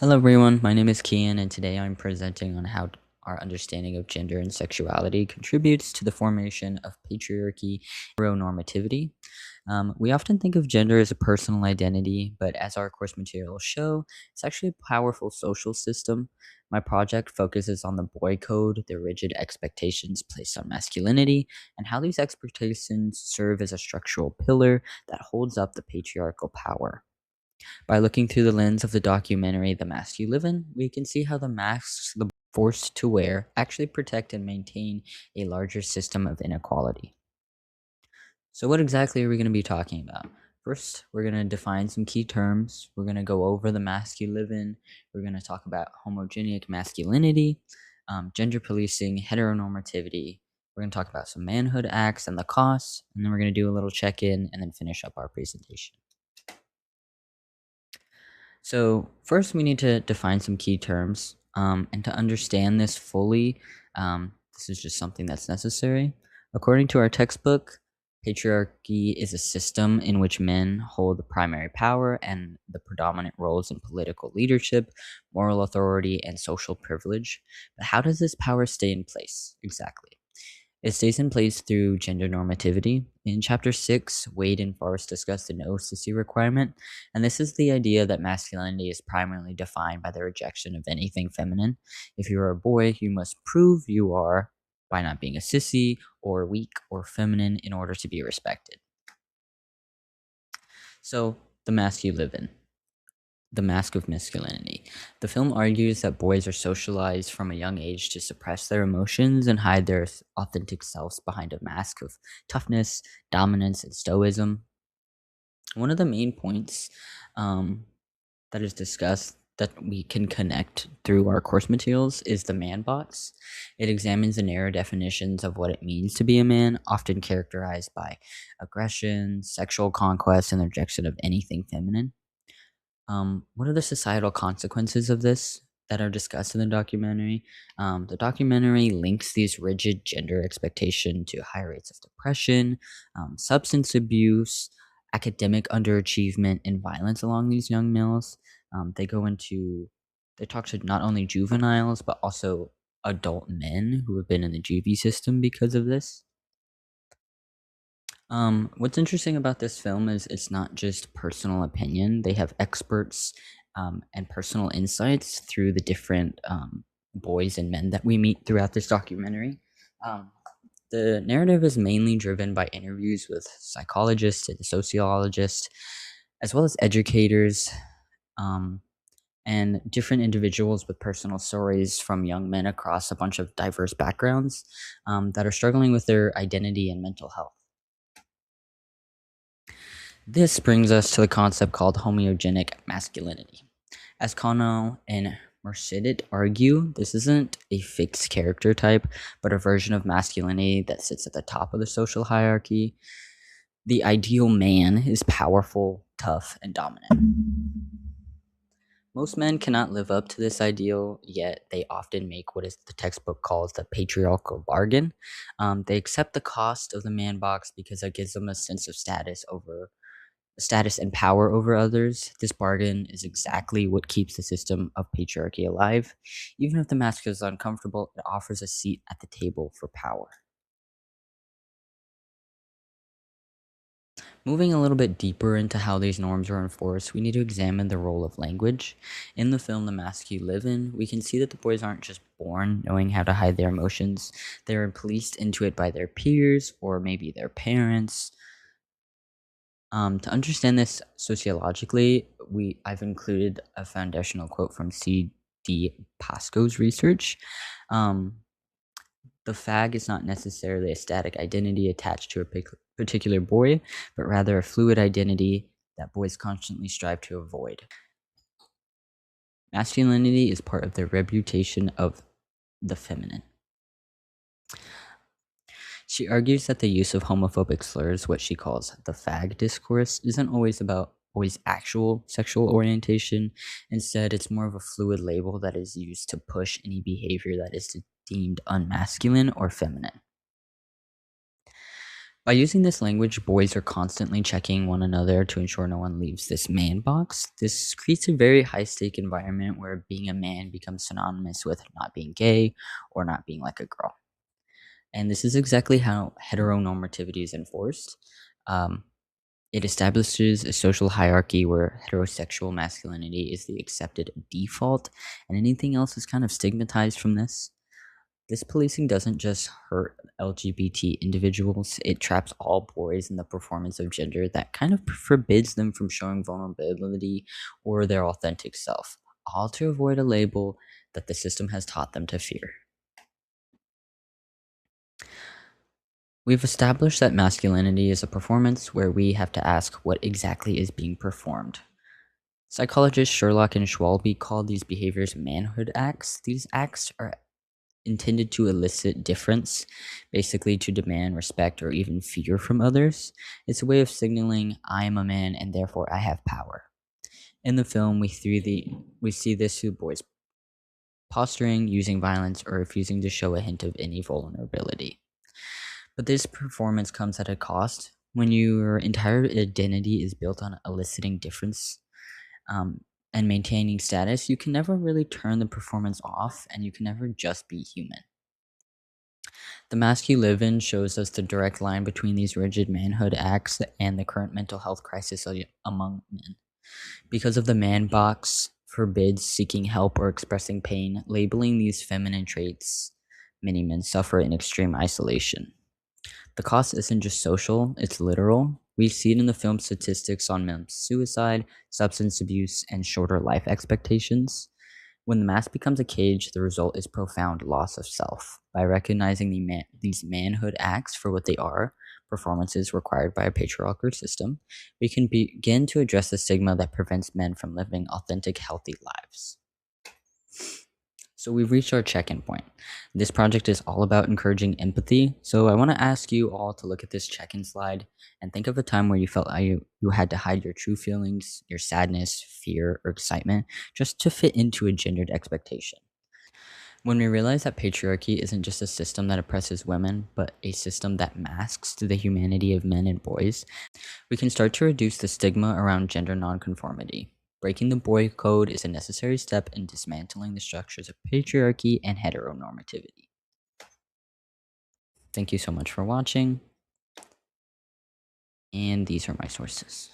Hello, everyone. My name is Kian, and today I'm presenting on how our understanding of gender and sexuality contributes to the formation of patriarchy and heteronormativity. We often think of gender as a personal identity, but as our course materials show, it's actually a powerful social system. My project focuses on the boy code, the rigid expectations placed on masculinity, and how these expectations serve as a structural pillar that holds up the patriarchal power. By looking through the lens of the documentary The Mask You Live In, we can see how the masks the forced to wear actually protect and maintain a larger system of inequality. So, what exactly are we going to be talking about? First, we're going to define some key terms. We're going to go over the mask you live in. We're going to talk about homogenic masculinity, gender policing, heteronormativity. We're going to talk about some manhood acts and the costs, and then we're going to do a little check in and then finish up our presentation. So, first, we need to define some key terms. And to understand this fully, this is just something that's necessary. According to our textbook, patriarchy is a system in which men hold the primary power and the predominant roles in political leadership, moral authority, and social privilege. But how does this power stay in place exactly? It stays in place through gender normativity. In chapter 6, Wade and Forrest discuss the no sissy requirement, and this is the idea that masculinity is primarily defined by the rejection of anything feminine. If you are a boy, you must prove you are by not being a sissy or weak or feminine in order to be respected. So, the mask you live in. The Mask of Masculinity. The film argues that boys are socialized from a young age to suppress their emotions and hide their authentic selves behind a mask of toughness, dominance, and stoicism. One of the main points that is discussed that we can connect through our course materials is the man box. It examines the narrow definitions of what it means to be a man, often characterized by aggression, sexual conquest, and the rejection of anything feminine. What are the societal consequences of this that are discussed in the documentary? The documentary links these rigid gender expectation to high rates of depression, substance abuse, academic underachievement, and violence along these young males. They talk to not only juveniles but also adult men who have been in the juvie system because of this. What's interesting about this film is it's not just personal opinion. They have experts and personal insights through the different boys and men that we meet throughout this documentary. Um, the narrative is mainly driven by interviews with psychologists and sociologists, as well as educators um, and different individuals with personal stories from young men across a bunch of diverse backgrounds that are struggling with their identity and mental health. This brings us to the concept called homeogenic masculinity. As Connell and Mercidit argue, this isn't a fixed character type, but a version of masculinity that sits at the top of the social hierarchy. The ideal man is powerful, tough, and dominant. Most men cannot live up to this ideal, yet they often make what is the textbook calls the patriarchal bargain. They accept the cost of the man box because it gives them a sense of status and power over others. This bargain is exactly what keeps the system of patriarchy alive. Even if the mask is uncomfortable, it offers a seat at the table for power. Moving a little bit deeper into how these norms are enforced, we need to examine the role of language. In the film The Mask You Live In, we can see that the boys aren't just born knowing how to hide their emotions, they're policed into it by their peers or maybe their parents. To understand this sociologically, I've included a foundational quote from C.D. Pascoe's research. Um, the fag is not necessarily a static identity attached to a particular boy, but rather a fluid identity that boys constantly strive to avoid. Masculinity is part of the reputation of the feminine. She argues that the use of homophobic slurs, what she calls the fag discourse, isn't always about boys' actual sexual orientation. Instead, it's more of a fluid label that is used to push any behavior that is deemed unmasculine or feminine. By using this language, boys are constantly checking one another to ensure no one leaves this man box. This creates a very high stake environment where being a man becomes synonymous with not being gay or not being like a girl. And this is exactly how heteronormativity is enforced. Um, it establishes a social hierarchy where heterosexual masculinity is the accepted default, and anything else is kind of stigmatized from this. This policing doesn't just hurt LGBT individuals, it traps all boys in the performance of gender that kind of forbids them from showing vulnerability or their authentic self, all to avoid a label that the system has taught them to fear. We've established that masculinity is a performance where we have to ask what exactly is being performed. Psychologists Sherlock and Schwalbe call these behaviors manhood acts. These acts are intended to elicit difference, basically to demand respect or even fear from others. It's a way of signaling I am a man and therefore I have power. In the film, we see this through boys posturing, using violence, or refusing to show a hint of any vulnerability. But this performance comes at a cost. When your entire identity is built on eliciting difference um, and maintaining status, you can never really turn the performance off and you can never just be human. The Mask You Live In shows us the direct line between these rigid manhood acts and the current mental health crisis among men. Because of the man box forbids seeking help or expressing pain, labeling these feminine traits, many men suffer in extreme isolation. The cost isn't just social, it's literal. We see it in the film statistics on men's suicide, substance abuse, and shorter life expectations. When the mask becomes a cage, the result is profound loss of self. By recognizing these manhood acts for what they are, performances required by a patriarchal system, we can begin to address the stigma that prevents men from living authentic, healthy lives. So we've reached our check-in point. This project is all about encouraging empathy. So I want to ask you all to look at this check-in slide and think of a time where you felt like you had to hide your true feelings, your sadness, fear, or excitement just to fit into a gendered expectation. When we realize that patriarchy isn't just a system that oppresses women, but a system that masks the humanity of men and boys, we can start to reduce the stigma around gender nonconformity. Breaking the boy code is a necessary step in dismantling the structures of patriarchy and heteronormativity. Thank you so much for watching, and these are my sources.